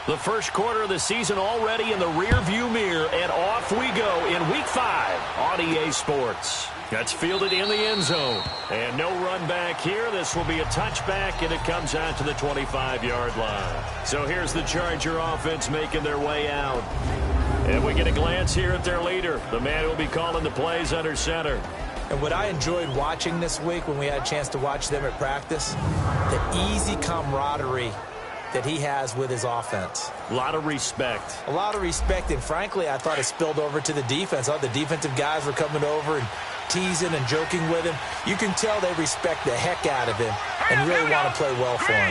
The first quarter of the season already in the rearview mirror, and off we go in Week 5 on EA Sports. That's fielded in the end zone. And no run back here. This will be a touchback, and it comes out to the 25-yard line. So here's the Charger offense making their way out. And we get a glance here at their leader, the man who will be calling the plays under center. And what I enjoyed watching this week when we had a chance to watch them at practice, the easy camaraderie that he has with his offense. A lot of respect. A lot of respect, and frankly, I thought it spilled over to the defense. All the defensive guys were coming over and teasing and joking with him. You can tell they respect the heck out of him and really want to play well for him.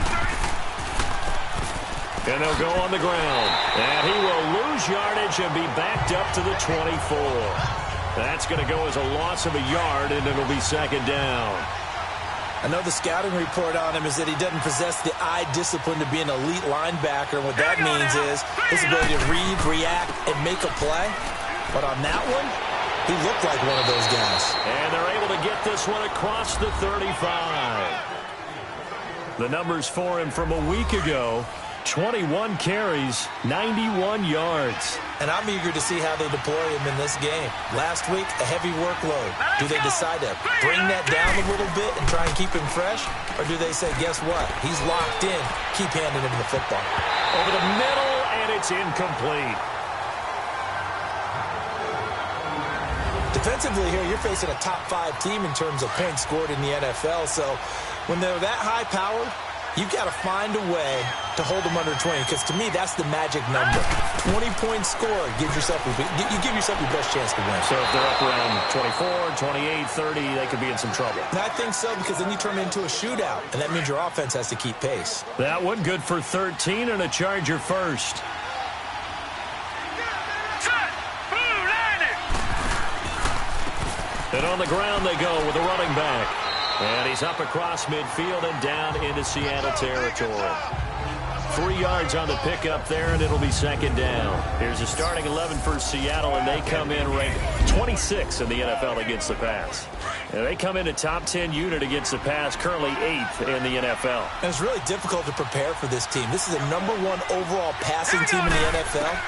And they'll go on the ground. And he will lose yardage and be backed up to the 24. That's going to go as a loss of a yard, and it'll be second down. I know the scouting report on him is that he doesn't possess the eye discipline to be an elite linebacker. And what that means is his ability to read, react, and make a play. But on that one, he looked like one of those guys. And they're able to get this one across the 35. The numbers for him from a week ago, 21 carries, 91 yards. And I'm eager to see how they deploy him in this game. Last week, a heavy workload. Do they decide to bring that down a little bit and try and keep him fresh? Or do they say, guess what? He's locked in. Keep handing him the football. Over the middle, and it's incomplete. Defensively here, you're facing a top 5 team in terms of points scored in the NFL. So when they're that high-powered, you've got to find a way to hold them under 20, because to me, that's the magic number. 20-point score gives yourself you give yourself your best chance to win. So if they're up around 24, 28, 30, they could be in some trouble. And I think so, because then you turn it into a shootout, and that means your offense has to keep pace. That one good for 13 and a Charger first. And on the ground they go with a running back. And he's up across midfield and down into Seattle territory. 3 yards on the pickup there, and it'll be second down. Here's a starting 11 for Seattle, and they come in ranked 26 in the NFL against the pass. And they come in a top 10 unit against the pass, currently 8th in the NFL. And it's really difficult to prepare for this team. This is a #1 overall passing team in the NFL.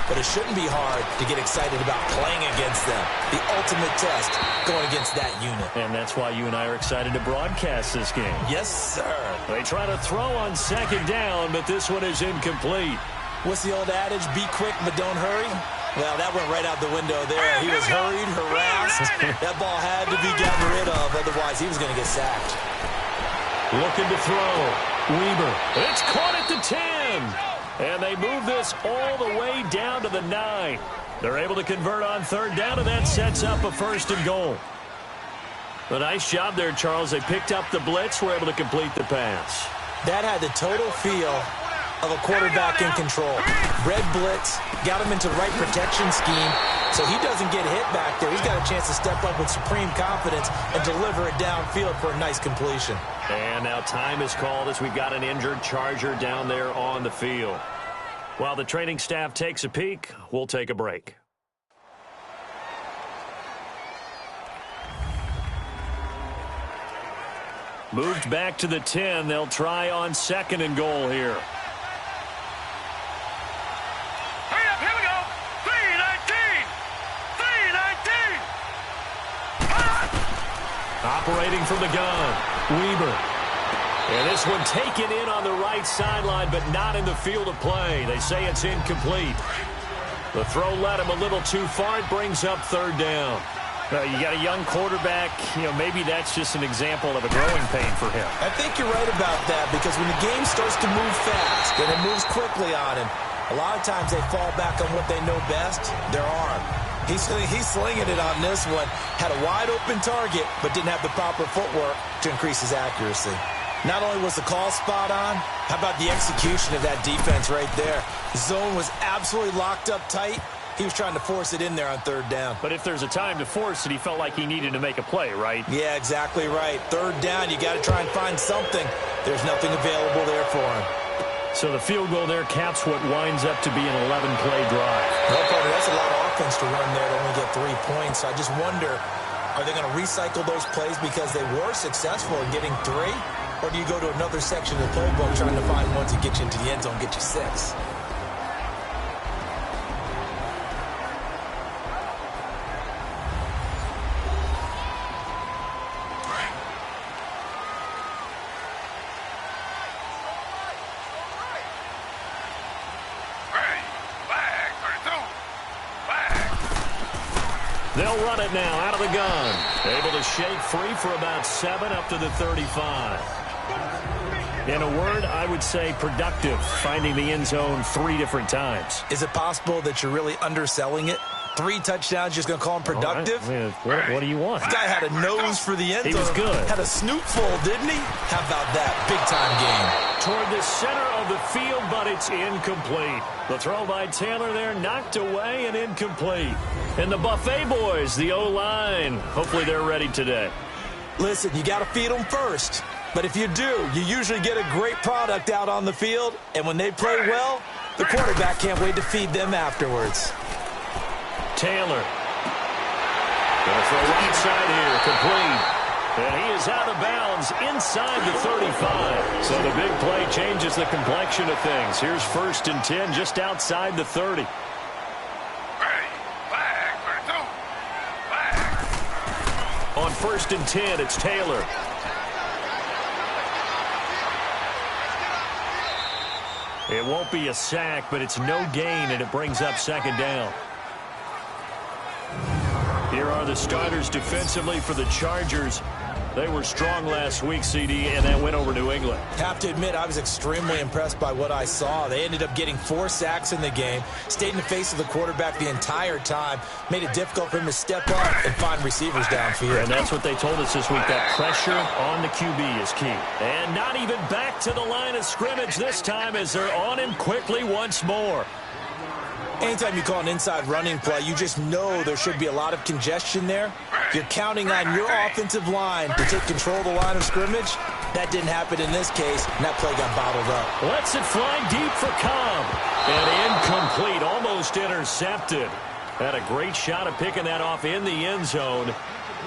But it shouldn't be hard to get excited about playing against them. The ultimate test going against that unit. And that's why you and I are excited to broadcast this game. Yes, sir. They try to throw on second down, but this one is incomplete. What's the old adage? Be quick, but don't hurry. Well, that went right out the window there. He was hurried, harassed. That ball had to be gotten rid of. Otherwise, he was going to get sacked. Looking to throw. Weber. It's caught at the 10. And they move this all the way down to the 9. They're able to convert on third down, and that sets up a first and goal. A nice job there, Charles. They picked up the blitz, were able to complete the pass. That had the total feel of a quarterback in control. Red blitz, got him into the right protection scheme, so he doesn't get hit back there. He's got a chance to step up with supreme confidence and deliver it downfield for a nice completion. And now time is called as we've got an injured Charger down there on the field. While the training staff takes a peek, we'll take a break. Moved back to the 10. They'll try on second and goal here. Hurry up, here we go. 3-19. 3-19. Operating from the gun, Weber. And this one taken in on the right sideline, but not in the field of play. They say it's incomplete. The throw led him a little too far. It brings up third down. You got a young quarterback. Maybe that's just an example of a growing pain for him. I think you're right about that, because when the game starts to move fast and it moves quickly on him, a lot of times they fall back on what they know best, their arm. He's slinging it on this one. Had a wide-open target, but didn't have the proper footwork to increase his accuracy. Not only was the call spot on, how about the execution of that defense right there? The zone was absolutely locked up tight. He was trying to force it in there on third down. But if there's a time to force it, he felt like he needed to make a play, right? Yeah, exactly right. Third down, you got to try and find something. There's nothing available there for him. So the field goal there caps what winds up to be an 11-play drive. No, partner, that's a lot of offense to run there to only get 3 points. I just wonder, are they going to recycle those plays because they were successful in getting 3? Or do you go to another section of the playbook trying to find ones that get you into the end zone, get you 6? They'll run it now out of the gun. Able to shake free for about 7 up to the 35. In a word, I would say productive, finding the end zone 3 different times. Is it possible that you're really underselling it? 3 touchdowns, just going to call him productive? Right. What do you want? This guy had a nose for the end zone. He was good. Had a snootful, didn't he? How about that? Big-time game. Toward the center of the field, but it's incomplete. The throw by Taylor there knocked away and incomplete. And the Buffet boys, the O-line, hopefully they're ready today. Listen, you got to feed them first. But if you do, you usually get a great product out on the field. And when they play well, the quarterback can't wait to feed them afterwards. Taylor. Going to throw right side here, complete. And he is out of bounds inside the 35. So the big play changes the complexion of things. Here's 1st and 10 just outside the 30. On 1st and 10, it's Taylor. It won't be a sack, but it's no gain, and it brings up 2nd down. Here are the starters defensively for the Chargers. They were strong last week, CD, and that went over New England. Have to admit, I was extremely impressed by what I saw. They ended up getting 4 sacks in the game, stayed in the face of the quarterback the entire time, made it difficult for him to step up and find receivers downfield. And that's what they told us this week, that pressure on the QB is key. And not even back to the line of scrimmage this time as they're on him quickly once more. Anytime you call an inside running play, you just know there should be a lot of congestion there. You're counting on your offensive line to take control of the line of scrimmage. That didn't happen in this case, and that play got bottled up. Lets it fly deep for Cobb. And incomplete, almost intercepted. Had a great shot at picking that off in the end zone.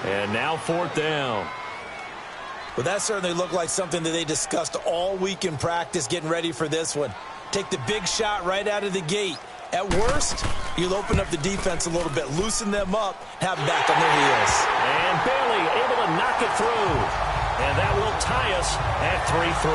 And now 4th down. Well, that certainly looked like something that they discussed all week in practice getting ready for this one. Take the big shot right out of the gate. At worst, you'll open up the defense a little bit, loosen them up, have them back on their heels. And Bailey able to knock it through. And that will tie us at 3-3.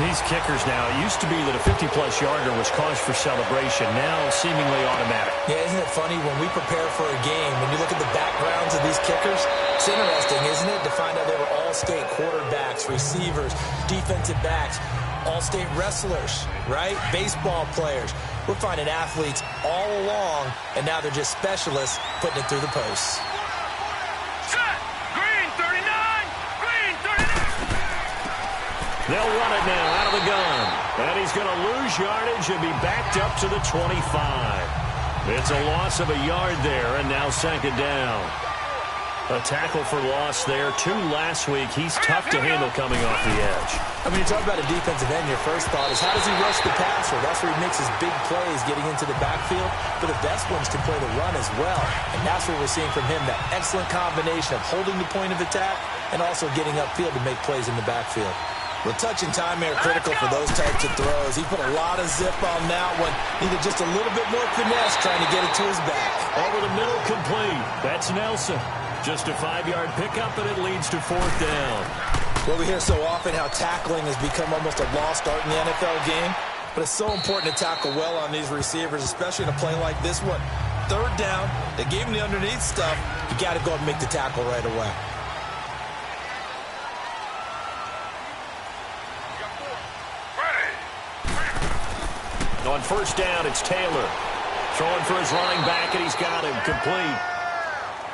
These kickers now, it used to be that a 50-plus yarder was cause for celebration. Now seemingly automatic. Yeah, isn't it funny when we prepare for a game, when you look at the backgrounds of these kickers, it's interesting, isn't it, to find out they were all-state quarterbacks, receivers, defensive backs, all-state wrestlers, right? Baseball players. We're finding athletes all along, and now they're just specialists putting it through the posts. Set! Green 39! Green 39! They'll run it now out of the gun. And he's going to lose yardage and be backed up to the 25. It's a loss of a yard there, and now 2nd down. A tackle for loss there. 2 last week. He's tough to handle coming off the edge. I mean, you talk about a defensive end, your first thought is how does he rush the passer? That's where he makes his big plays getting into the backfield. But the best ones can play the run as well. And that's what we're seeing from him, that excellent combination of holding the point of attack and also getting upfield to make plays in the backfield. Well, touch and time are critical for those types of throws. He put a lot of zip on that one. Needed just a little bit more finesse trying to get it to his back. Over the middle, complete. That's Nelson. Just a 5-yard pickup, and it leads to 4th down. Well, we hear so often how tackling has become almost a lost art in the NFL game. But it's so important to tackle well on these receivers, especially in a play like this one. 3rd down, they gave him the underneath stuff. You got to go and make the tackle right away. On 1st down, it's Taylor. Throwing for his running back, and he's got him complete.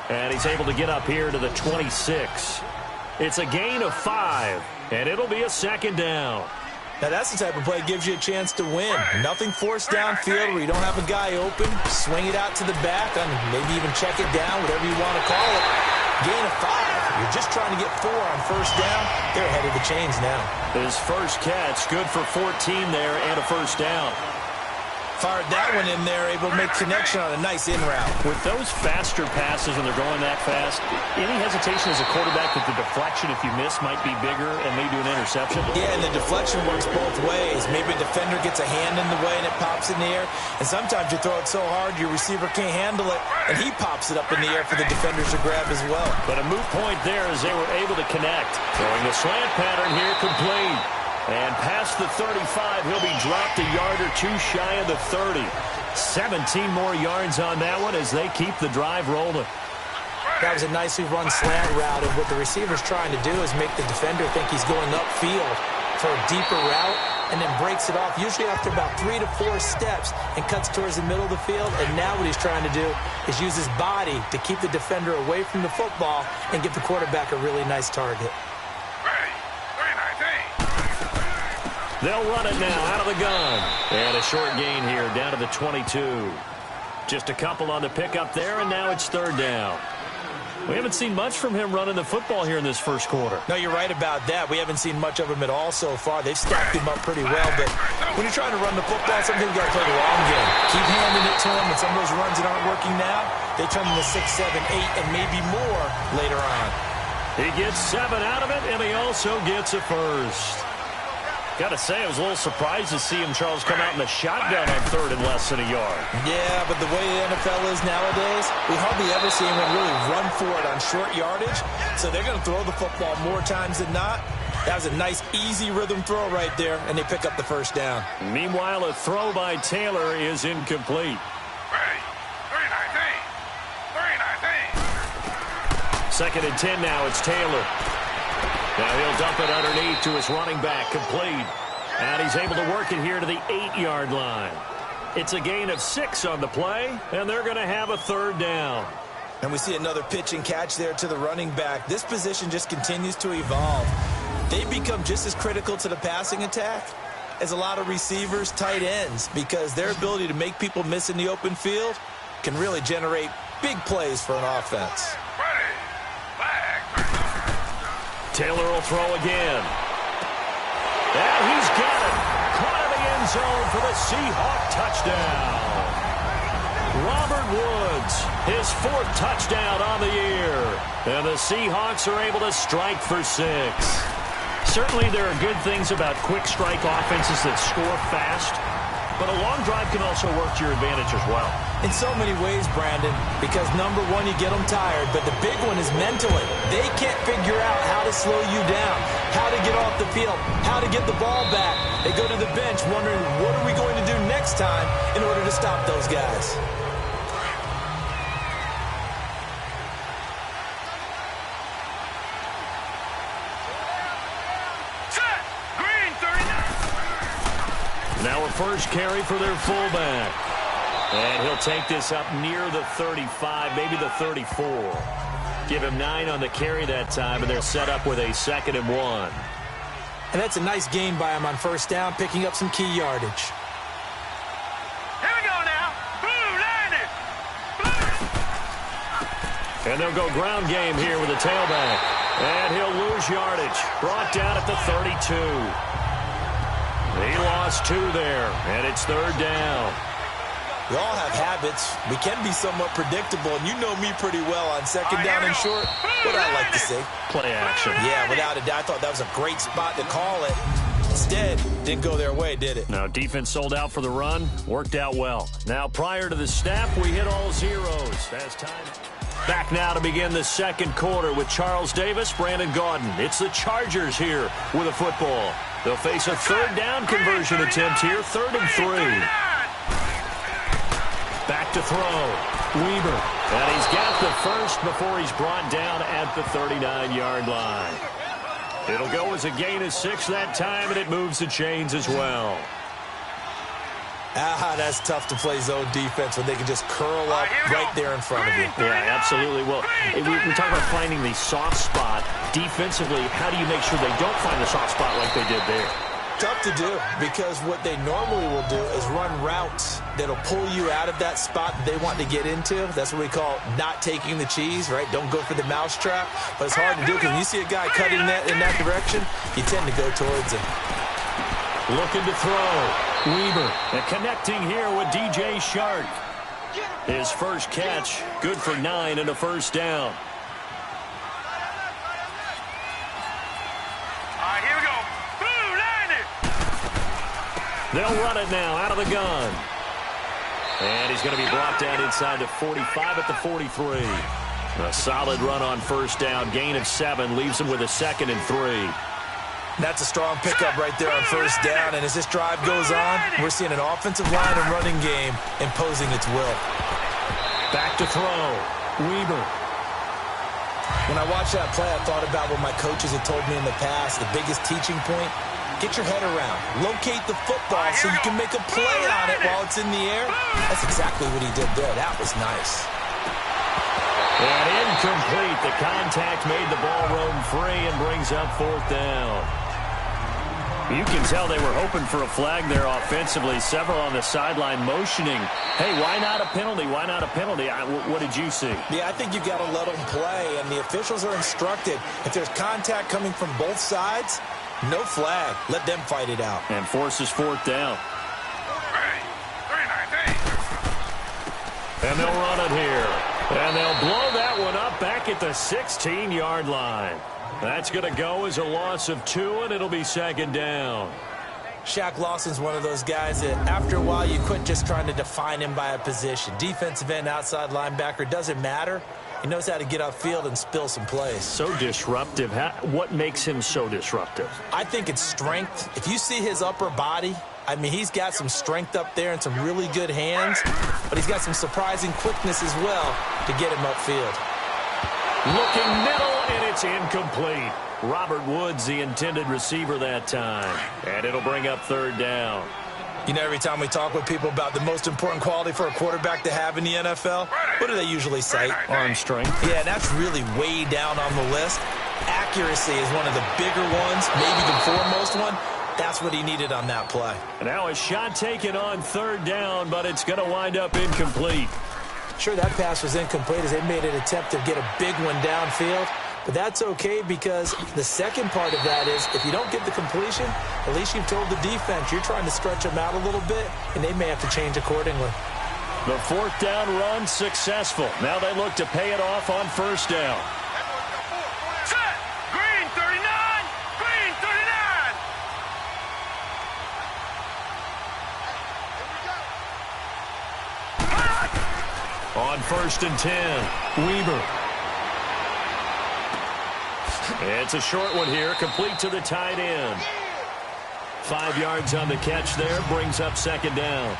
And he's able to get up here to the 26. It's a gain of 5, and it'll be a 2nd down. Now, that's the type of play that gives you a chance to win. Nothing forced downfield where you don't have a guy open. Swing it out to the back, and maybe even check it down, whatever you want to call it. Gain of 5. You're just trying to get 4 on 1st down. They're ahead of the chains now. His first catch, good for 14 there and a 1st down. Fired that one in there, able to make connection on a nice in route. With those faster passes when they're going that fast, any hesitation as a quarterback that the deflection, if you miss, might be bigger and lead to an interception? Yeah, and the deflection works both ways. Maybe a defender gets a hand in the way and it pops in the air. And sometimes you throw it so hard your receiver can't handle it, and he pops it up in the air for the defenders to grab as well. But a moot point there as they were able to connect. Throwing the slant pattern here, complete. And past the 35, he'll be dropped a yard or 2 shy of the 30. 17 more yards on that one as they keep the drive rolling. That was a nicely run slant route, and what the receiver's trying to do is make the defender think he's going upfield for a deeper route, and then breaks it off, usually after about 3 to 4 steps, and cuts towards the middle of the field. And now what he's trying to do is use his body to keep the defender away from the football and give the quarterback a really nice target. They'll run it now out of the gun. And a short gain here down to the 22. Just a couple on the pickup there, and now it's third down. We haven't seen much from him running the football here in this first quarter. No, you're right about that. We haven't seen much of him at all so far. They've stacked him up pretty well, but when you're trying to run the football, sometimes you got to play the long game. Keep handing it to him, and some of those runs that aren't working now, they turn into 6, 7, 8, and maybe more later on. He gets 7 out of it, and he also gets a first. Got to say, I was a little surprised to see him, Charles, come out in the shotgun on third and less than a yard. Yeah, but the way the NFL is nowadays, we hardly ever see anyone really run for it on short yardage. So they're going to throw the football more times than not. That was a nice, easy rhythm throw right there, and they pick up the first down. Meanwhile, a throw by Taylor is incomplete. Second and 10 now, it's Taylor. Now he'll dump it underneath to his running back, complete. And he's able to work it here to the 8-yard line. It's a gain of 6 on the play, and they're going to have a third down. And we see another pitch and catch there to the running back. This position just continues to evolve. They become just as critical to the passing attack as a lot of receivers, tight ends, because their ability to make people miss in the open field can really generate big plays for an offense. Taylor will throw again. And he's got it. Caught in the end zone for the Seahawk touchdown. Robert Woods, his 4th touchdown on the year. And the Seahawks are able to strike for 6. Certainly there are good things about quick strike offenses that score fast. But a long drive can also work to your advantage as well. In so many ways, Brandon, because number one, you get them tired, but the big one is mentally. They can't figure out how to slow you down, how to get off the field, how to get the ball back. They go to the bench wondering, what are we going to do next time in order to stop those guys? Now a first carry for their fullback. And he'll take this up near the 35, maybe the 34. Give him 9 on the carry that time, and they're set up with a 2nd and 1. And that's a nice gain by him on first down, picking up some key yardage. Here we go now. Blue line it. And they'll go ground game here with a tailback. And he'll lose yardage. Brought down at the 32. He lost 2 there, and it's third down. We all have habits. We can be somewhat predictable, and you know me pretty well on second down and short. What I like to say. Play action. Yeah, without a doubt. I thought that was a great spot to call it. Instead, didn't go their way, did it? Now, defense sold out for the run. Worked out well. Now, prior to the snap, we hit all zeros. As time... Back now to begin the second quarter with Charles Davis, Brandon Gaudin. It's the Chargers here with a football. They'll face a third down conversion attempt here, 3rd and 3. Back to throw. Weaver. And he's got the first before he's brought down at the 39-yard line. It'll go as a gain of 6 that time, and it moves the chains as well. That's tough to play zone defense when they can just curl up right there in front of you. Yeah, absolutely. Well, we talk about finding the soft spot. Defensively, how do you make sure they don't find the soft spot like they did there? Tough to do, because what they normally will do is run routes that'll pull you out of that spot that they want to get into. That's what we call not taking the cheese, right? Don't go for the mousetrap. But it's hard to do because when you see a guy cutting that in that direction, you tend to go towards him. Looking to throw. Weaver. And connecting here with DJ Shark. His first catch, good for 9 and a first down. Here we go. Blue line it. They'll run it now out of the gun. And he's going to be brought down inside the 45 at the 43. A solid run on first down. Gain of 7 leaves him with a 2nd and 3. That's a strong pickup right there on first down. And as this drive goes on, we're seeing an offensive line and running game imposing its will. Back to throw. Weaver. When I watched that play, I thought about what my coaches had told me in the past. The biggest teaching point, get your head around. Locate the football so you can make a play on it while it's in the air. That's exactly what he did there. That was nice. And incomplete. The contact made the ball roam free and brings up 4th down. You can tell they were hoping for a flag there offensively. Several on the sideline motioning. Hey, why not a penalty? Why not a penalty? What did you see? Yeah, I think you've got to let them play, and the officials are instructed. If there's contact coming from both sides, no flag. Let them fight it out. And forces 4th down. And they'll run it here. And they'll blow that one up back at the 16-yard line. That's going to go as a loss of 2, and it'll be 2nd down. Shaq Lawson's one of those guys that after a while you quit just trying to define him by a position. Defensive end, outside linebacker, doesn't matter. He knows how to get upfield and spill some plays. So disruptive. What makes him so disruptive? I think it's strength. If you see his upper body, I mean, he's got some strength up there and some really good hands, but he's got some surprising quickness as well to get him upfield. Looking middle, and it's incomplete. Robert Woods, the intended receiver that time. And it'll bring up 3rd down. You know, every time we talk with people about the most important quality for a quarterback to have in the NFL, what do they usually say? Arm strength. Yeah, that's really way down on the list. Accuracy is one of the bigger ones, maybe the foremost one. That's what he needed on that play. Now a shot taken on 3rd down, but it's going to wind up incomplete. Sure, that pass was incomplete as they made an attempt to get a big one downfield. But that's okay because the second part of that is if you don't get the completion, at least you've told the defense you're trying to stretch them out a little bit, and they may have to change accordingly. The 4th down run successful. Now they look to pay it off on 1st down. Set. Green 39. Green 39. On 1st and 10, Weaver. It's a short one here, complete to the tight end. 5 yards on the catch there, brings up 2nd down.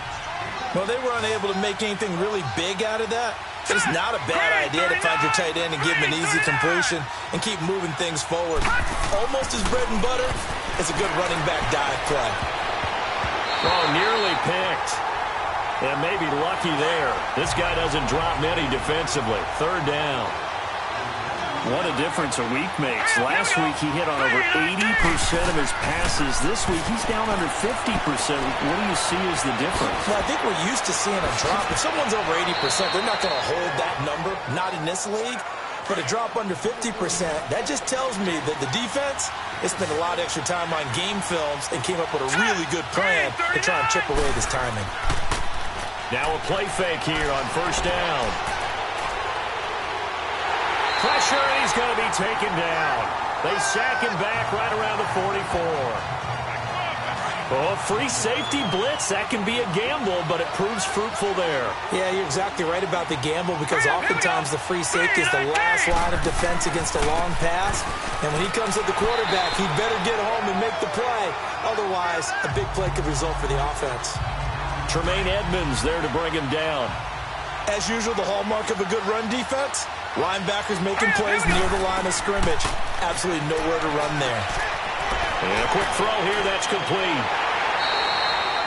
Well, they were unable to make anything really big out of that. It's not a bad idea to find your tight end and give him an easy completion and keep moving things forward. Almost as bread and butter as a good running back dive play. Oh, nearly picked. And maybe lucky there. This guy doesn't drop many defensively. 3rd down. What a difference a week makes. Last week he hit on over 80% of his passes. This week he's down under 50%. What do you see as the difference? Well, I think we're used to seeing a drop. If someone's over 80%, they're not going to hold that number. Not in this league. But a drop under 50%, that just tells me that the defense has spent a lot of extra time on game films and came up with a really good plan to try and chip away this timing. Now a play fake here on 1st down. Pressure, and he's going to be taken down. They sack him back right around the 44. Oh, free safety blitz. That can be a gamble, but it proves fruitful there. Yeah, you're exactly right about the gamble because oftentimes the free safety is the last line of defense against a long pass. And when he comes at the quarterback, he better get home and make the play. Otherwise, a big play could result for the offense. Tremaine Edmonds there to bring him down. As usual, the hallmark of a good run defense, linebackers making plays near the line of scrimmage. Absolutely nowhere to run there. And a quick throw here, that's complete.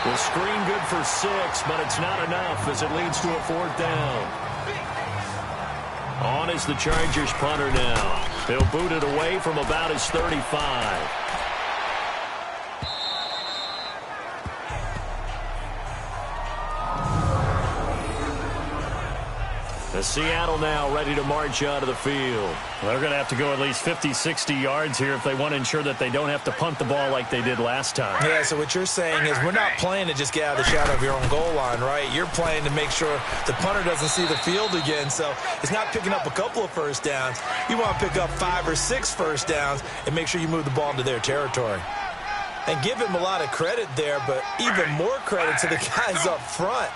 The screen good for 6, but it's not enough as it leads to a 4th down. On is the Chargers punter now. They'll boot it away from about his 35. Seattle now ready to march out of the field. They're going to have to go at least 50, 60 yards here if they want to ensure that they don't have to punt the ball like they did last time. Yeah, so what you're saying is we're not playing to just get out of the shadow of your own goal line, right? You're playing to make sure the punter doesn't see the field again. So it's not picking up a couple of first downs. You want to pick up 5 or 6 first downs and make sure you move the ball into their territory. And give him a lot of credit there, but even more credit to the guys up front.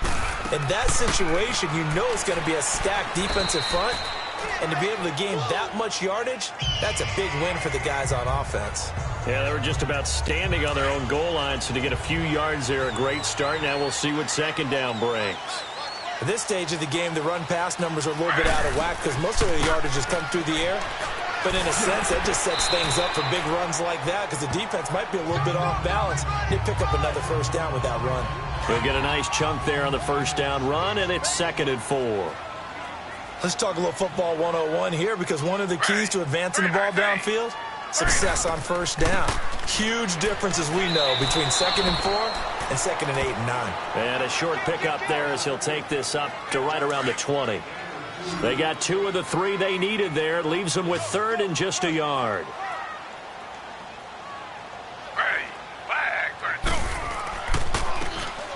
In that situation, you know it's going to be a stacked defensive front. And to be able to gain that much yardage, that's a big win for the guys on offense. Yeah, they were just about standing on their own goal line, so to get a few yards there, a great start. Now we'll see what 2nd down brings. At this stage of the game, the run-pass numbers are a little bit out of whack because most of the yardage has come through the air. But in a sense, that just sets things up for big runs like that because the defense might be a little bit off balance. They pick up another first down with that run. We'll get a nice chunk there on the first down run, and it's 2nd and 4. Let's talk a little football 101 here because one of the keys to advancing the ball downfield, success on first down. Huge difference, as we know, between 2nd and 4 and 2nd and 8 and 9. And a short pickup there as he'll take this up to right around the 20. They got 2 of the 3 they needed there. It leaves them with 3rd and just a yard.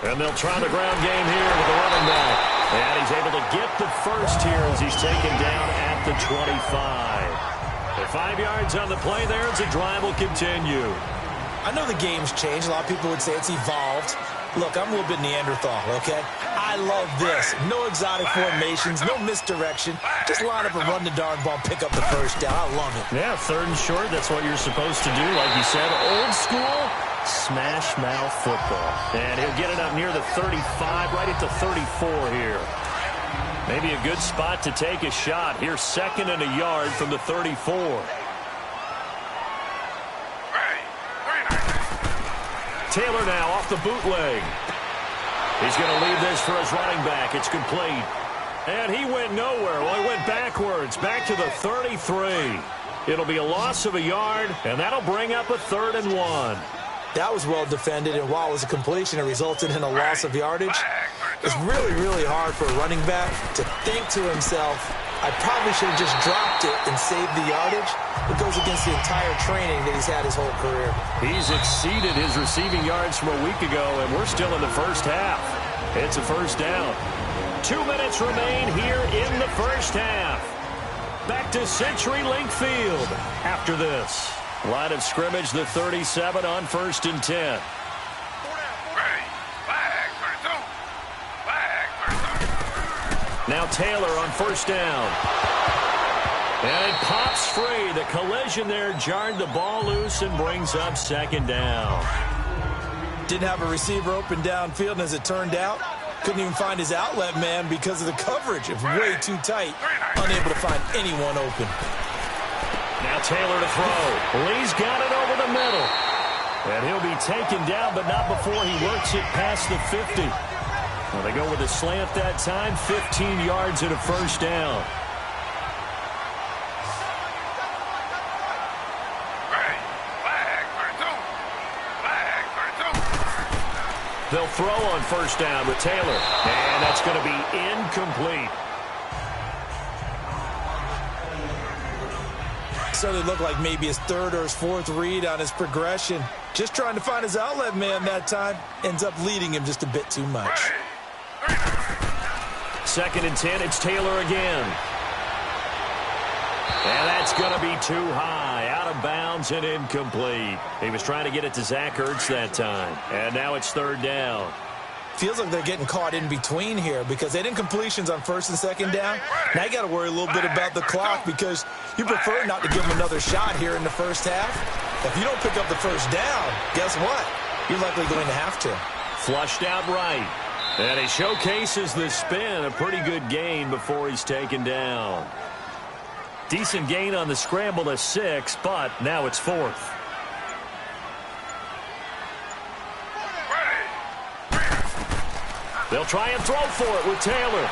And they'll try the ground game here with the running back. And he's able to get the first here as he's taken down at the 25. The 5 yards on the play there as the drive will continue. I know the game's changed. A lot of people would say it's evolved. Look, I'm a little bit Neanderthal, okay? I love this. No exotic formations, no misdirection. Just line up and run the darn ball, pick up the first down. I love it. Yeah, 3rd and short, that's what you're supposed to do. Like you said, old school, smash mouth football. And he'll get it up near the 35, right at the 34 here. Maybe a good spot to take a shot. Here's 2nd and a yard from the 34. Taylor now off the bootleg. He's going to leave this for his running back. It's complete. And he went nowhere. Well, he went backwards, back to the 33. It'll be a loss of a yard, and that'll bring up a 3rd and 1. That was well defended, and while it was a completion, it resulted in a loss of yardage. It's really, really hard for a running back to think to himself, I probably should have just dropped it and saved the yardage. It goes against the entire training that he's had his whole career. He's exceeded his receiving yards from a week ago, and we're still in the first half. It's a first down. 2 minutes remain here in the first half. Back to CenturyLink Field after this. Line of scrimmage, the 37 on 1st and 10. Now Taylor on 1st down. And it pops free. The collision there jarred the ball loose and brings up 2nd down. Didn't have a receiver open downfield, and as it turned out, couldn't even find his outlet man because of the coverage. It was way too tight. Unable to find anyone open. Now Taylor to throw. Lee's got it over the middle. And he'll be taken down, but not before he works it past the 50. Well, they go with a slant that time, 15 yards and a first down. They'll throw on 1st down with Taylor. And that's going to be incomplete. Certainly looked like maybe his 3rd or his 4th read on his progression. Just trying to find his outlet man that time. Ends up leading him just a bit too much. 2nd and 10, it's Taylor again. And that's going to be too high, out of bounds and incomplete. He was trying to get it to Zach Ertz that time. And now it's 3rd down. Feels like they're getting caught in between here because they did incompletions on 1st and 2nd down. Now you got to worry a little bit about the clock because you prefer not to give them another shot here in the first half. If you don't pick up the first down, guess what? You're likely going to have to. Flushed out right. And he showcases the spin. A pretty good gain before he's taken down. Decent gain on the scramble to 6, but now it's 4th. They'll try and throw for it with Taylor.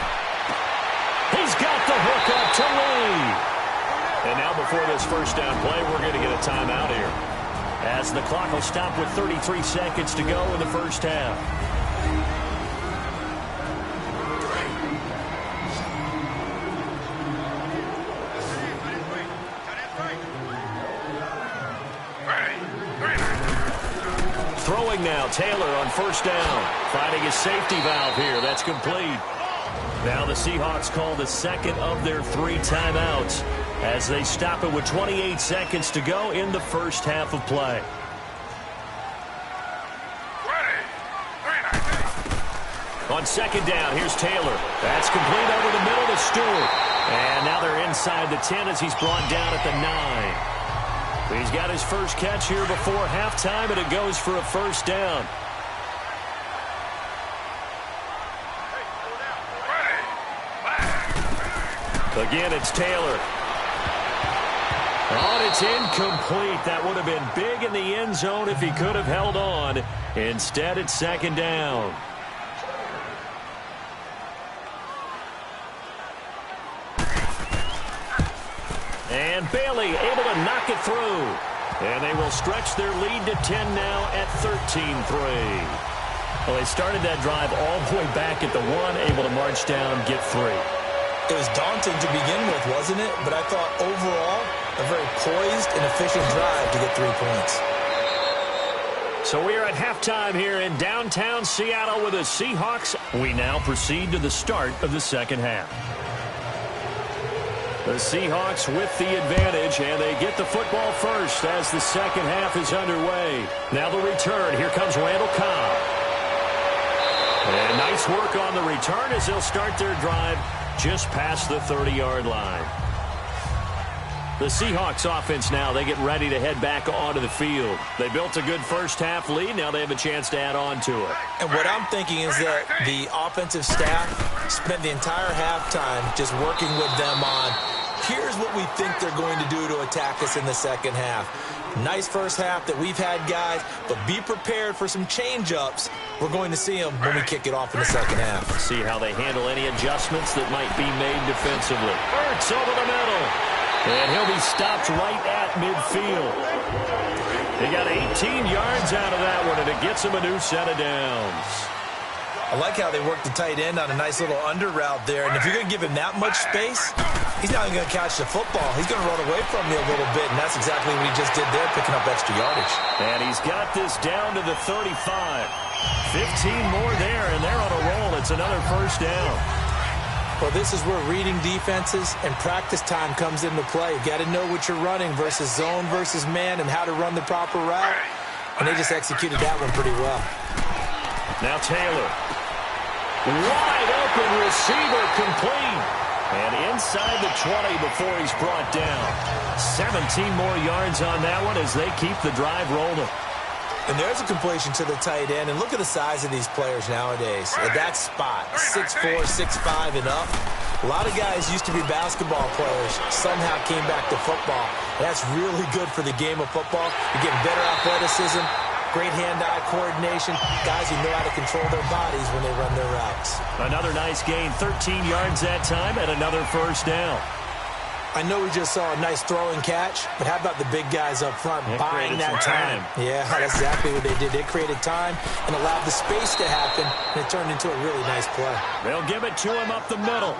He's got the hook up to Lee. And now before this first down play, we're going to get a timeout here, as the clock will stop with 33 seconds to go in the first half. Throwing now, Taylor on 1st down. Finding his safety valve here. That's complete. Now the Seahawks call the 2nd of their 3 timeouts as they stop it with 28 seconds to go in the first half of play. On 2nd down, here's Taylor. That's complete over the middle to Stewart. And now they're inside the 10 as he's brought down at the 9. He's got his first catch here before halftime, and it goes for a first down. Again, it's Taylor. Oh, it's incomplete. That would have been big in the end zone if he could have held on. Instead, it's second down. And Bailey able to knock it through. And they will stretch their lead to 10 now at 13-3. Well, they started that drive all the way back at the 1, able to march down, get 3. It was daunting to begin with, wasn't it? But I thought overall, a very poised and efficient drive to get 3 points. So we are at halftime here in downtown Seattle with the Seahawks. We now proceed to the start of the second half. The Seahawks with the advantage, and they get the football first as the second half is underway. Now the return. Here comes Randall Cobb. And nice work on the return as they'll start their drive just past the 30-yard line. The Seahawks offense now, they get ready to head back onto the field. They built a good first-half lead. Now they have a chance to add on to it. And what I'm thinking is that the offensive staff spent the entire halftime just working with them on, here's what we think they're going to do to attack us in the second half. Nice first half that we've had, guys, but be prepared for some change-ups. We're going to see them when we kick it off in the second half. See how they handle any adjustments that might be made defensively. Ertz over the middle. And he'll be stopped right at midfield. He got 18 yards out of that one, and it gets him a new set of downs. I like how they work the tight end on a nice little under route there. And if you're going to give him that much space, he's not even going to catch the football. He's going to run away from you a little bit, and that's exactly what he just did there, picking up extra yardage. And he's got this down to the 35. 15 more there, and they're on a roll. It's another first down. Well, this is where reading defenses and practice time comes into play. You got to know what you're running versus zone versus man and how to run the proper route. And they just executed that one pretty well. Now Taylor. Wide open receiver complete. And inside the 20 before he's brought down. 17 more yards on that one as they keep the drive rolling. And there's a completion to the tight end. And look at the size of these players nowadays. At that spot, 6'4", 6'5", and up. A lot of guys used to be basketball players, somehow came back to football. That's really good for the game of football. You're getting better athleticism, great hand-eye coordination, guys who know how to control their bodies when they run their routes. Another nice gain, 13 yards that time, and another first down. I know we just saw a nice throw and catch, but how about the big guys up front buying that time? Yeah, that's exactly what they did. They created time and allowed the space to happen, and it turned into a really nice play. They'll give it to him up the middle.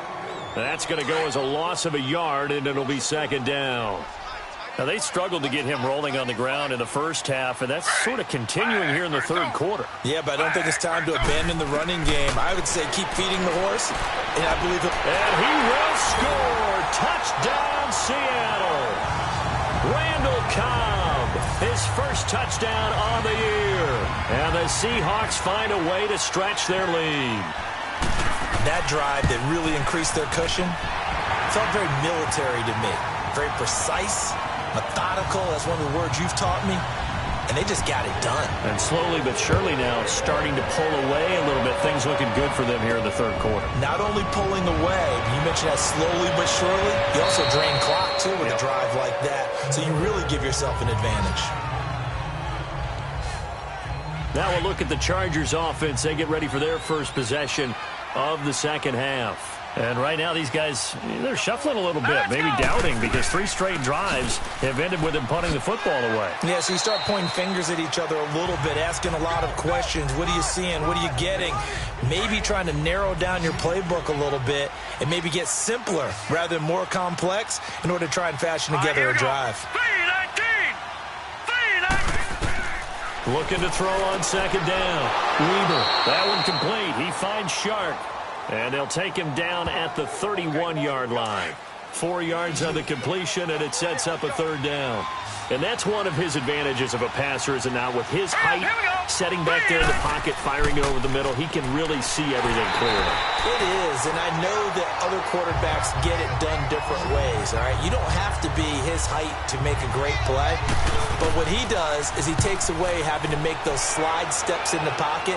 That's going to go as a loss of a yard, and it'll be second down. Now, they struggled to get him rolling on the ground in the first half, and that's sort of continuing here in the third quarter. Yeah, but I don't think it's time to abandon the running game. I would say keep feeding the horse, and I believe it. And he will score. Touchdown, Seattle. Randall Cobb, his first touchdown on the year. And the Seahawks find a way to stretch their lead. That drive that really increased their cushion felt very military to me. Very precise, methodical. That's one of the words you've taught me. And they just got it done. And slowly but surely now starting to pull away a little bit. Things looking good for them here in the third quarter. Not only pulling away, you mentioned that slowly but surely. You also drain clock, too, with a drive like that. So you really give yourself an advantage. Now we'll look at the Chargers offense. They get ready for their first possession of the second half. And right now, these guys, they're shuffling a little bit, maybe doubting, because 3 straight drives have ended with them punting the football away. Yeah, so you start pointing fingers at each other a little bit, asking a lot of questions. What are you seeing? What are you getting? Maybe trying to narrow down your playbook a little bit and maybe get simpler rather than more complex in order to try and fashion together a drive. 3-19. Looking to throw on second down. Weaver, that one complete. He finds Shark. And they'll take him down at the 31-yard line. 4 yards on the completion, and it sets up a third down. And that's one of his advantages of a passer, is it not? With his height, setting back there in the pocket, firing it over the middle, he can really see everything clearly. It is, and I know that other quarterbacks get it done different ways, all right? You don't have to be his height to make a great play. But what he does is he takes away having to make those slide steps in the pocket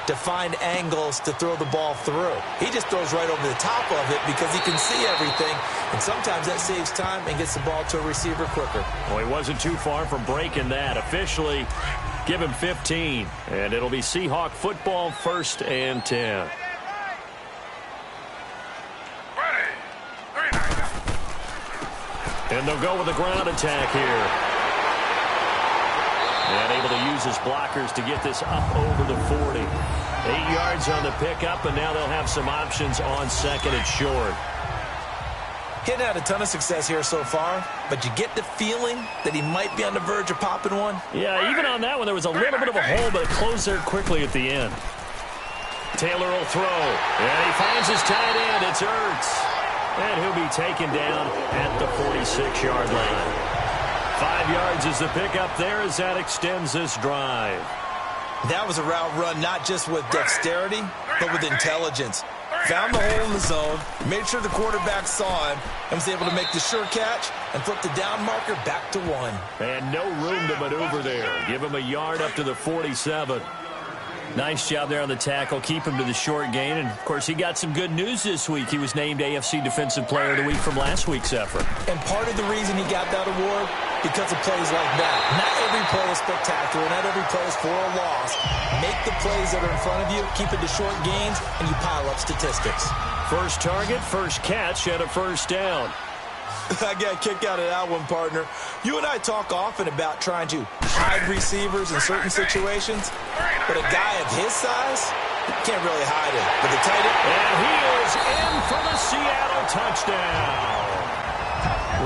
to find angles to throw the ball through. He just throws right over the top of it because he can see everything, and sometimes that saves time and gets the ball to a receiver quicker. Well, he wasn't too far from breaking that. Officially, give him 15, and it'll be Seahawk football, 1st and 10. And they'll go with a ground attack here. And able to use his blockers to get this up over the 40. 8 yards on the pickup, and now they'll have some options on 2nd and short. He hadn't had a ton of success here so far, but you get the feeling that he might be on the verge of popping one. Yeah, even on that one, there was a little bit of a hole, but it closed there quickly at the end. Taylor will throw, and he finds his tight end. It's Ertz. And he'll be taken down at the 46-yard line. 5 yards is the pickup there as that extends this drive. That was a route run not just with dexterity, but with intelligence. Found the hole in the zone, made sure the quarterback saw him, and was able to make the sure catch and flip the down marker back to 1. And no room to maneuver there. Give him a yard up to the 47. Nice job there on the tackle. Keep him to the short gain. And, of course, he got some good news this week. He was named AFC Defensive Player of the Week from last week's effort. And part of the reason he got that award, because of plays like that. Not every play is spectacular. Not every play is for a loss. Make the plays that are in front of you, keep it to short gains, and you pile up statistics. First target, first catch, and a 1st down. I got a kick out of that one, partner. You and I talk often about trying to hide receivers in certain situations, but a guy of his size can't really hide it. But the tight end, and he is in for the Seattle touchdown.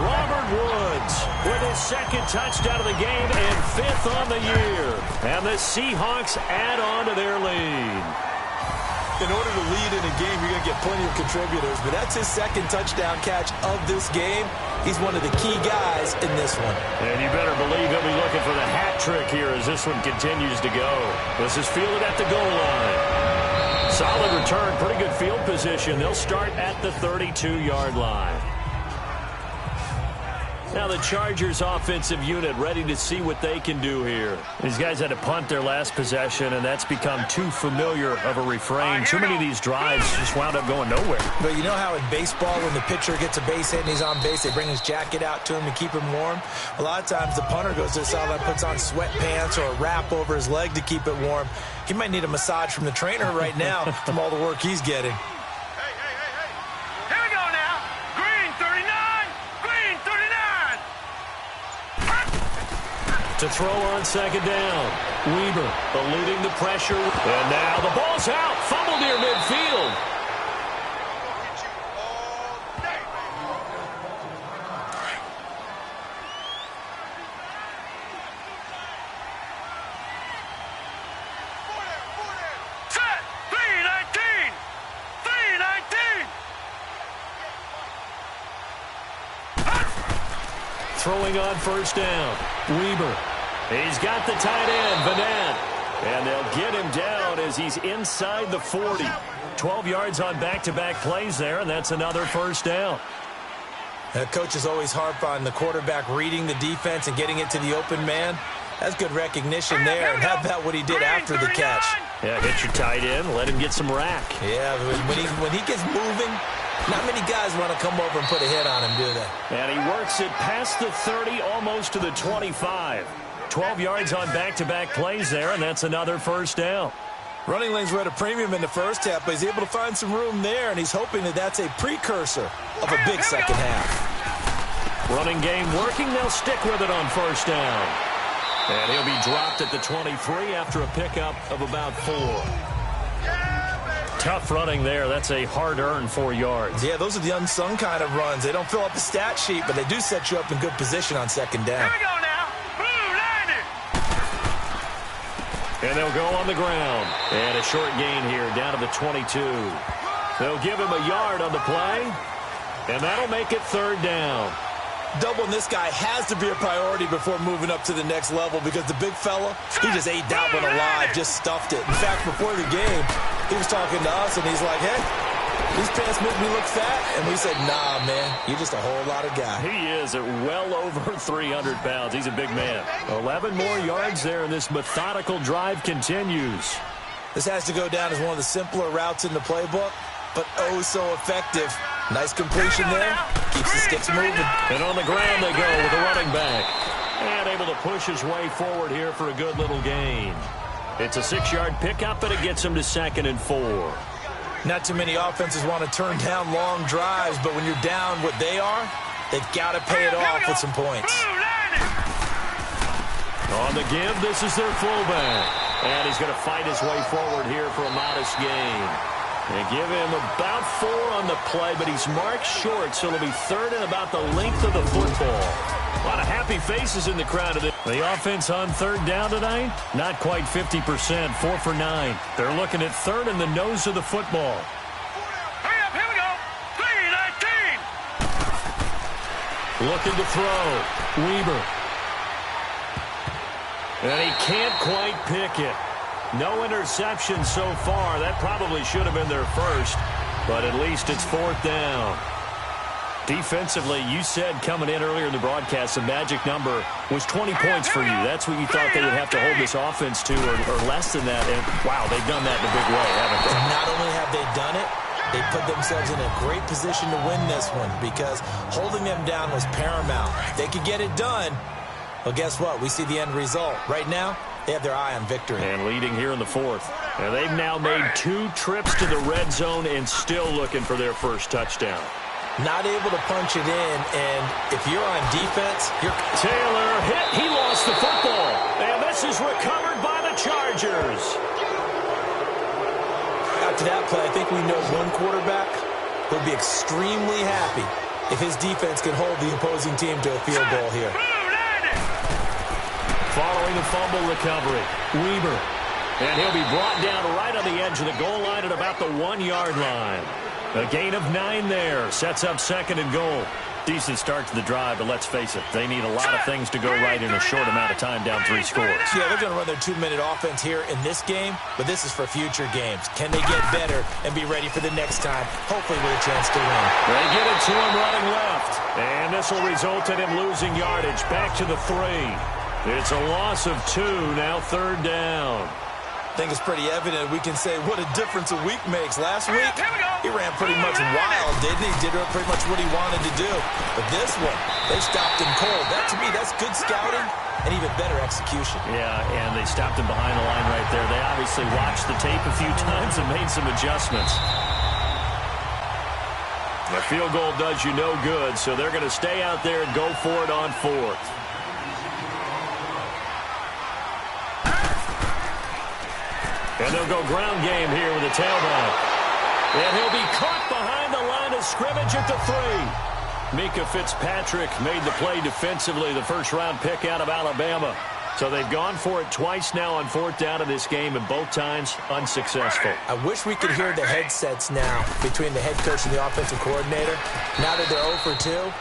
Robert Woods with his 2nd touchdown of the game and 5th on the year. And the Seahawks add on to their lead. In order to lead in a game, you're going to get plenty of contributors, but that's his 2nd touchdown catch of this game. He's one of the key guys in this one. And you better believe he'll be looking for the hat trick here as this one continues to go. This is fielded at the goal line. Solid return, pretty good field position. They'll start at the 32-yard line. Now the Chargers offensive unit ready to see what they can do here. These guys had to punt their last possession, and that's become too familiar of a refrain. Too many of these drives just wound up going nowhere. But you know how in baseball, when the pitcher gets a base hit and he's on base, they bring his jacket out to him to keep him warm? A lot of times the punter goes to the sideline, puts on sweatpants or a wrap over his leg to keep it warm. He might need a massage from the trainer right now from all the work he's getting. To throw on 2nd down. Weber eluding the pressure. And now the ball's out. Fumble near midfield. Set. 319. 319. Throwing on 1st down. Weber. He's got the tight end, Vanette. And they'll get him down as he's inside the 40. 12 yards on back-to-back plays there, and that's another 1st down. Coaches always harp on the quarterback reading the defense and getting it to the open man. That's good recognition there, and how about what he did after the catch? Yeah, hit your tight end, let him get some rack. Yeah, when he gets moving, not many guys want to come over and put a hit on him, do they? And he works it past the 30, almost to the 25. 12 yards on back-to-back plays there, and that's another 1st down. Running lanes were at a premium in the first half, but he's able to find some room there, and he's hoping that that's a precursor of a big second half. Running game working. They'll stick with it on 1st down. And he'll be dropped at the 23 after a pickup of about 4. Tough running there. That's a hard-earned 4 yards. Yeah, those are the unsung kind of runs. They don't fill up the stat sheet, but they do set you up in good position on 2nd down. Here we go now. And they'll go on the ground. And a short gain here down to the 22. They'll give him a yard on the play. And that'll make it 3rd down. Doubling this guy has to be a priority before moving up to the next level because the big fella, he just ate that one alive, just stuffed it. In fact, before the game, he was talking to us, and he's like, hey, these pants make me look fat. And we said, nah, man, you're just a whole lot of guy. He is at well over 300 pounds. He's a big man. 11 more yards there, and this methodical drive continues. This has to go down as one of the simpler routes in the playbook, but oh so effective. Nice completion there. Keeps the sticks moving. And on the ground they go with the running back. And able to push his way forward here for a good little gain. It's a 6-yard pickup, but it gets him to 2nd and 4. Not too many offenses want to turn down long drives, but when you're down what they are, they've got to pay it off with some points. On the give, this is their fullback. And he's going to fight his way forward here for a modest gain. They give him about 4 on the play, but he's marked short, so it'll be 3rd and about the length of the football. A lot of happy faces in the crowd. The offense on 3rd down tonight, not quite 50%, 4 for 9. They're looking at 3rd in the nose of the football. Hurry up, here we go. 3-19. Looking to throw. Weber. And he can't quite pick it. No interception so far. That probably should have been their first, but at least it's 4th down. Defensively, you said coming in earlier in the broadcast, the magic number was 20 points for you. That's what you thought they would have to hold this offense to, or less than that. And, wow, they've done that in a big way, haven't they? Not only have they done it, they put themselves in a great position to win this one because holding them down was paramount. If they could get it done, well, guess what? We see the end result. Right now, they have their eye on victory. And leading here in the 4th. And they've now made 2 trips to the red zone and still looking for their first touchdown. Not able to punch it in, and if you're on defense, you're... Taylor hit. He lost the football. And this is recovered by the Chargers. After that play, I think we know one quarterback will be extremely happy if his defense can hold the opposing team to a field goal here. Following the fumble recovery, Weber. And he'll be brought down right on the edge of the goal line at about the 1-yard line. A gain of 9 there. Sets up 2nd and goal. Decent start to the drive, but let's face it, they need a lot of things to go right in a short amount of time, down 3 scores. Yeah, they're going to run their 2-minute offense here in this game, but this is for future games. Can they get better and be ready for the next time, hopefully with a chance to win? They get it to him running left. And this will result in him losing yardage. Back to the 3. It's a loss of 2, now 3rd down. I think it's pretty evident we can say what a difference a week makes. Last week, he ran pretty much wild, didn't he? Did pretty much what he wanted to do. But this one, they stopped him cold. That, to me, that's good scouting and even better execution. Yeah, and they stopped him behind the line right there. They obviously watched the tape a few times and made some adjustments. The field goal does you no good, so they're going to stay out there and go for it on 4th. And they'll go ground game here with a tailback. And he'll be caught behind the line of scrimmage at the 3. Mika Fitzpatrick made the play defensively, the first-round pick out of Alabama. So they've gone for it twice now on 4th down in this game, and both times unsuccessful. I wish we could hear the headsets now between the head coach and the offensive coordinator. Now that they're 0 for 2,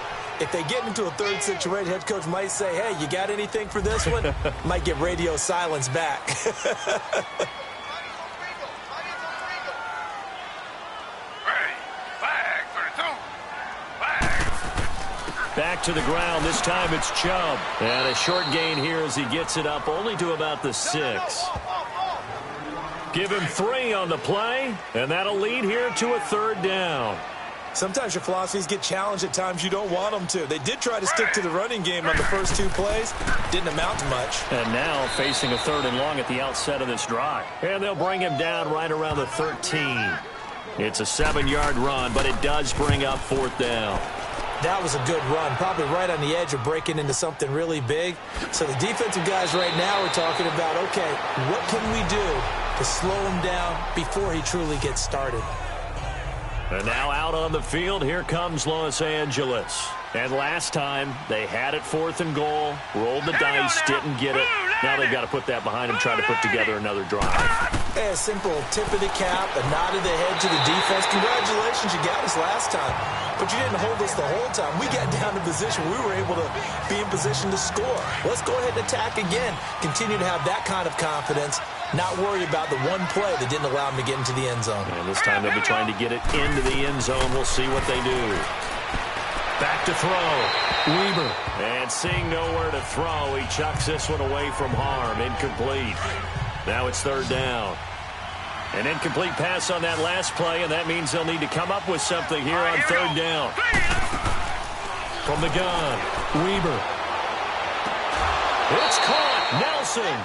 if they get into a 3rd situation, head coach might say, hey, you got anything for this one? Might get radio silence back. Back to the ground. This time it's Chubb. And a short gain here as he gets it up only to about the 6. Give him 3 on the play, and that'll lead here to a 3rd down. Sometimes your philosophies get challenged at times you don't want them to. They did try to stick to the running game on the first 2 plays. Didn't amount to much. And now facing a 3rd and long at the outset of this drive. And they'll bring him down right around the 13. It's a 7-yard run, but it does bring up 4th down. That was a good run, probably right on the edge of breaking into something really big. So the defensive guys right now are talking about, okay, what can we do to slow him down before he truly gets started? And now out on the field, here comes Los Angeles. And last time, they had it 4th and goal, rolled the dice, didn't get it. Now they've got to put that behind them, try to put together another drive. Hey, a simple tip of the cap, a nod of the head to the defense. Congratulations, you got us last time. But you didn't hold us the whole time. We got down to position. We were able to be in position to score. Let's go ahead and attack again. Continue to have that kind of confidence. Not worry about the one play that didn't allow them to get into the end zone. And this time they'll be trying to get it into the end zone. We'll see what they do. Back to throw. Weber. And seeing nowhere to throw, he chucks this one away from harm. Incomplete. Now it's 3rd down. An incomplete pass on that last play, and that means they'll need to come up with something here on third down. From the gun, Weber. It's caught. Nelson.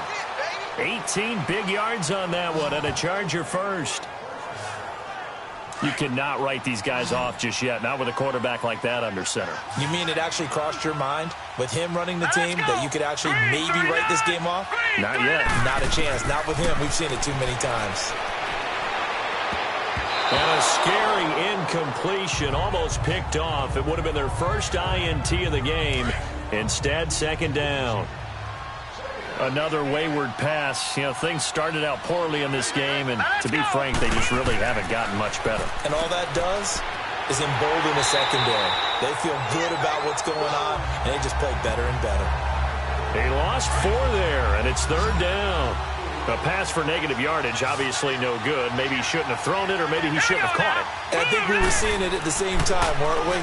18 big yards on that one, and a Charger first. You cannot write these guys off just yet, not with a quarterback like that under center. You mean it actually crossed your mind with him running the team that you could actually maybe write this game off? Not yet. Not a chance. Not with him. We've seen it too many times. And a scary incompletion, almost picked off. It would have been their first INT of the game. Instead, second down. Another wayward pass. You know, things started out poorly in this game, and to be frank, they just really haven't gotten much better. And all that does is embolden the secondary. They feel good about what's going on, and they just play better and better. They lost 4 there, and it's third down. A pass for negative yardage, obviously no good. Maybe he shouldn't have thrown it, or maybe he shouldn't have caught it. And I think we were seeing it at the same time, weren't we?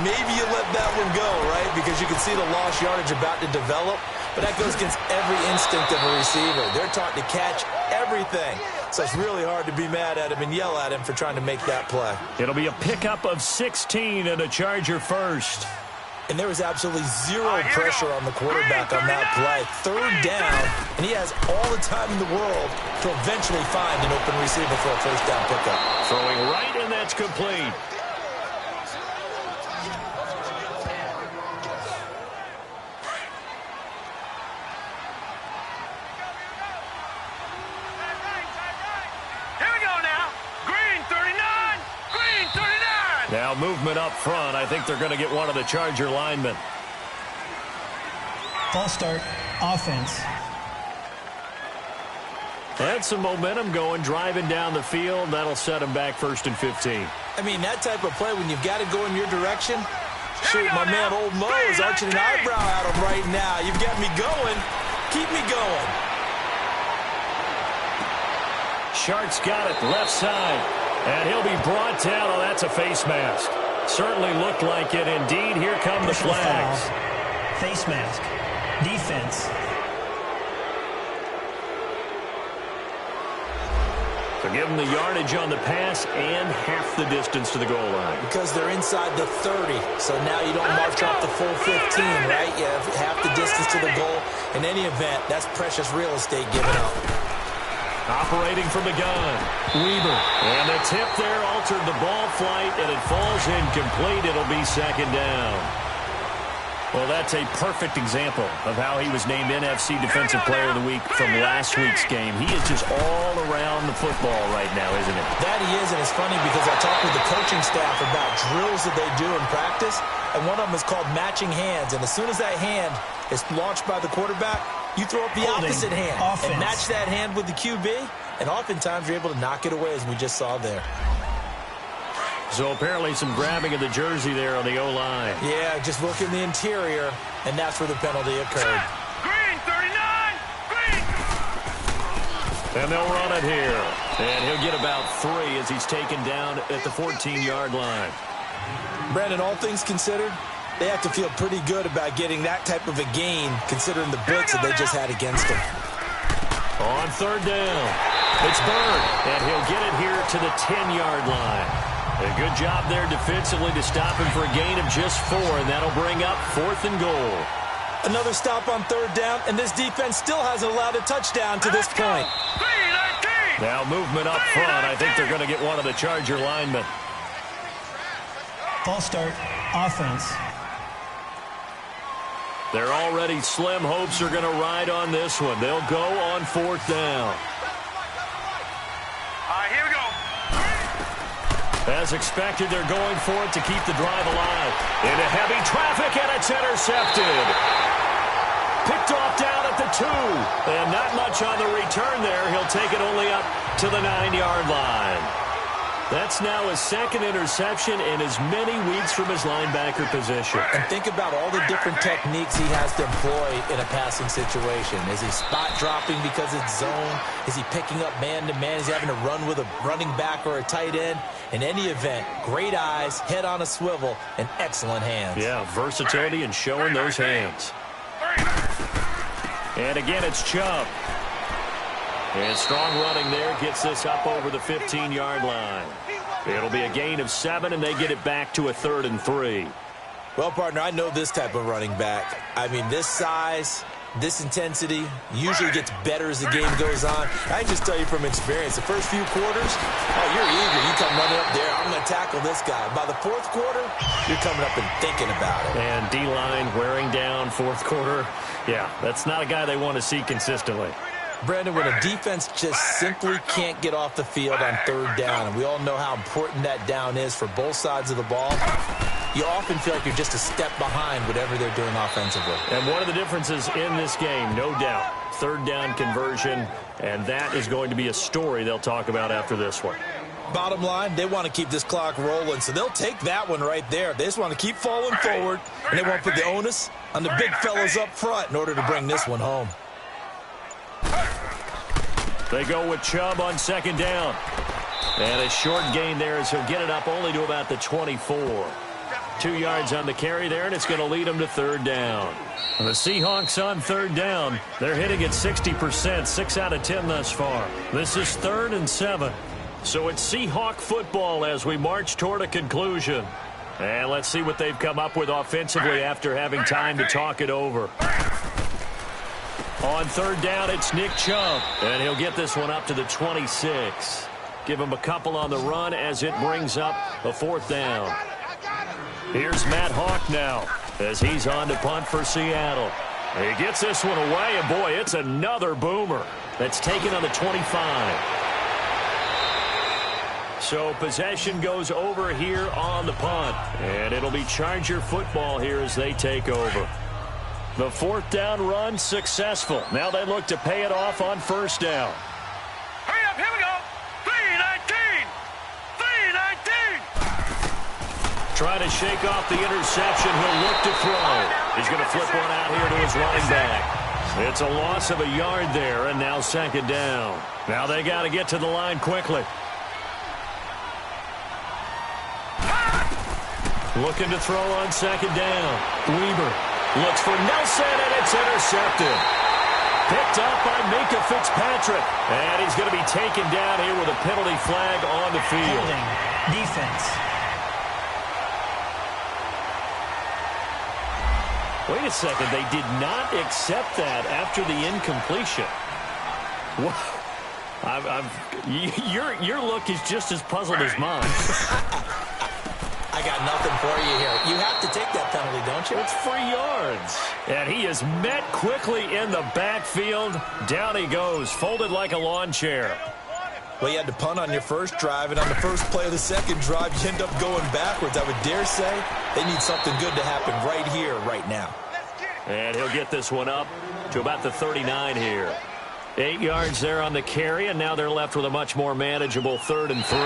Maybe you let that one go, right? Because you can see the lost yardage about to develop. But that goes against every instinct of a receiver. They're taught to catch everything. So it's really hard to be mad at him and yell at him for trying to make that play. It'll be a pickup of 16 and a Charger first. And there was absolutely zero pressure on the quarterback on that play. Third down, and he has all the time in the world to eventually find an open receiver for a first down pickup. Throwing right, and that's complete. Now movement up front. I think they're going to get one of the Charger linemen. False start, offense. That's some momentum going, driving down the field. That'll set them back 1st and 15. I mean, that type of play, when you've got to go in your direction, shoot, my man Old Mo is arching an eyebrow at him right now. You've got me going. Keep me going. Shark's got it, left side. And he'll be brought down. Oh, that's a face mask. Certainly looked like it. Indeed, here come the flags. Foul. Face mask. Defense. So give them the yardage on the pass and half the distance to the goal line. Because they're inside the 30. So now you don't march off the full 15, right? You have half the distance to the goal. In any event, that's precious real estate given up. Operating from the gun, Weber. And the tip there altered the ball flight, and it falls incomplete. It'll be second down. Well, that's a perfect example of how he was named NFC Defensive Player of the Week from last week's game. He is just all around the football right now, isn't it? That he is, and it's funny because I talked with the coaching staff about drills that they do in practice, and one of them is called matching hands. And as soon as that hand is launched by the quarterback, you throw up the opposite hand and match that hand with the QB, and oftentimes you're able to knock it away, as we just saw there. So apparently some grabbing of the jersey there on the O-line. Yeah, just look in the interior, and that's where the penalty occurred. Green, 39! Green! And they'll run it here. And he'll get about 3 as he's taken down at the 14-yard line. Brandon, all things considered, they have to feel pretty good about getting that type of a gain, considering the blitz that they just had against them. On third down, it's Bird, and he'll get it here to the 10-yard line. A good job there defensively to stop him for a gain of just 4, and that'll bring up 4th and goal. Another stop on third down, and this defense still hasn't allowed a touchdown to this point. Now movement up front. I think they're going to get one of the Charger linemen. False start, offense. They're already slim hopes are going to ride on this one. They'll go on 4th down. Here we go. As expected, they're going for it to keep the drive alive. Into heavy traffic, and it's intercepted. Picked off down at the 2. And not much on the return there. He'll take it only up to the 9-yard line. That's now his 2nd interception in as many weeks from his linebacker position. And think about all the different techniques he has to employ in a passing situation. Is he spot dropping because it's zone? Is he picking up man-to-man? Is he having to run with a running back or a tight end? In any event, great eyes, head on a swivel, and excellent hands. Yeah, versatility and showing those hands. And again, it's Chubb. And strong running there gets this up over the 15-yard line. It'll be a gain of 7, and they get it back to a 3rd and 3. Well, partner, I know this type of running back. I mean, this size, this intensity usually gets better as the game goes on. I can just tell you from experience, the first few quarters, oh, you're eager. You come running up there, I'm going to tackle this guy. By the 4th quarter, you're coming up and thinking about it. And D-line wearing down 4th quarter. Yeah, that's not a guy they want to see consistently. Brandon, when a defense just simply can't get off the field on 3rd down, and we all know how important that down is for both sides of the ball, you often feel like you're just a step behind whatever they're doing offensively. And one of the differences in this game, no doubt, 3rd down conversion, and that is going to be a story they'll talk about after this one. Bottom line, they want to keep this clock rolling, so they'll take that one right there. They just want to keep falling forward, and they want to put the onus on the big fellas up front in order to bring this one home. They go with Chubb on 2nd down. And a short gain there as he'll get it up only to about the 24. 2 yards on the carry there, and it's going to lead them to 3rd down. The Seahawks on 3rd down. They're hitting at 60%, 6 out of 10 thus far. This is 3rd and 7. So it's Seahawk football as we march toward a conclusion. And let's see what they've come up with offensively after having time to talk it over. On 3rd down, it's Nick Chubb, and he'll get this one up to the 26. Give him a couple on the run as it brings up a 4th down. Here's Matt Hawk now as he's on to punt for Seattle. He gets this one away, and boy, it's another boomer that's taken on the 25. So possession goes over here on the punt, and it'll be Charger football here as they take over. The 4th down run successful. Now they look to pay it off on 1st down. Hurry up, here we go. 3-19. 3-19. Trying to shake off the interception. He'll look to throw. He's going to flip one out here to his running back. It's a loss of a yard there, and now 2nd down. Now they got to get to the line quickly. Looking to throw on 2nd down. Weber looks for Nelson, and it's intercepted. Picked up by Minka Fitzpatrick. And he's going to be taken down here with a penalty flag on the field. Holding. Defense. Wait a second. They did not accept that after the incompletion. Your look is just as puzzled as mine. I got nothing for you here. You have to take that penalty, don't you? It's 3 yards. And he is met quickly in the backfield. Down he goes, folded like a lawn chair. Well, you had to punt on your first drive, and on the first play of the second drive, you end up going backwards. I would dare say they need something good to happen right here, right now. And he'll get this one up to about the 39 here. 8 yards there on the carry, and now they're left with a much more manageable 3rd and 3.